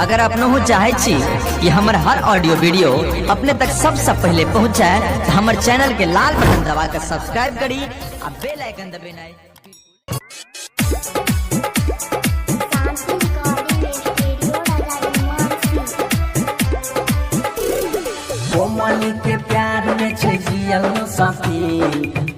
अगर आप हो चाहे छी कि हमर हर ऑडियो वीडियो अपने तक सबसे पहले पहुँच जाए तो हमारे चैनल के लाल बटन दबा कर सब्सक्राइब करी और बेल आइकन दबाना। कोमली के प्यार में जियल मुसाफिर,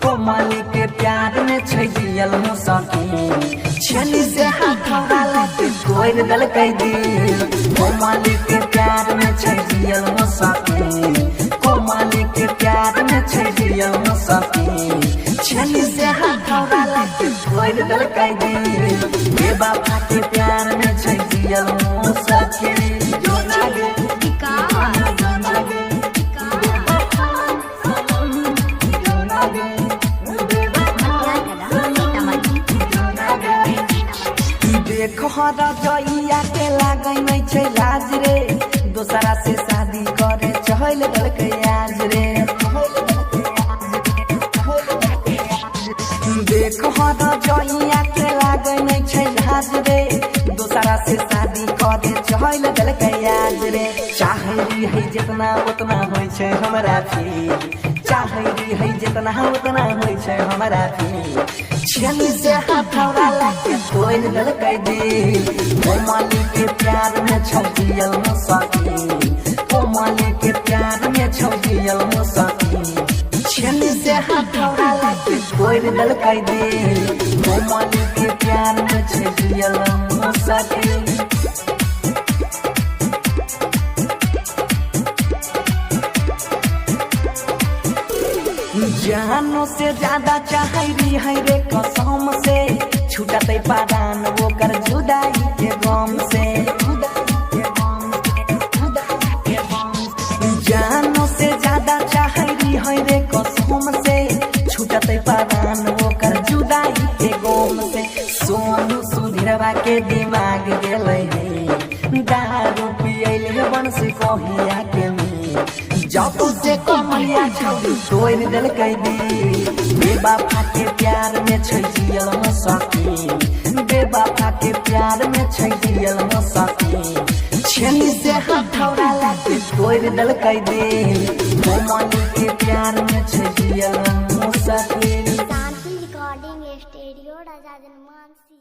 कोमली के प्यार में जियल मुसाफिर, छली से हाथ वाला के तोड़ दल कई दिल। कोमली के प्यार में जियल मुसाफिर, कोमली के प्यार में जियल मुसाफिर, छली से हाथ वाला के तोड़ दल कई दिल। बेवफा के प्यार में जियल मुसाफिर, जो लागे देखो जइया के लागै नहीं छै लाज रे, दूसरा से शादी करे चहल दलकै आज रे। देखो जइया के लागै नहीं छै लाज रे, दूसरा से शादी करे चहल दलकै आज रे। चाहै है जितना उतना होइ छै हमरा फिर, चाहै है जितना उतना होइ छै हमरा फिर, छली से हाथ वाला के तोड़ दल कई दिल। कोमली के प्यार में जियल मुसाफिर, कोमली के प्यार में जियल मुसाफिर, छली से हाथ वाला के तोड़ दल कई दिल। कोमली के प्यार में जियल मुसाफिर। जानो से ज्यादा चाहरी है रे कसम से, छूटते पारान वो कर जुदाई के गम से। जानो से ज्यादा चाहरी है रे कसम से, छूटते पारान वो कर जुदाई के गम से। सोनू सुधीरवा के दिमाग गेलै है, दारू पियले बंसी कहिया के जब से कमलिया छौरी तोड़ दल कई दिल। बेवफा के प्यार में जियल मुसाफिर, बेवफा के प्यार में जियल मुसाफिर, छली से हाथ वाला के तोड़ दल कई दिल। कोमली के प्यार में जियल मुसाफिर। रिकॉर्डिंग स्टूडियो राजा जनमानसी।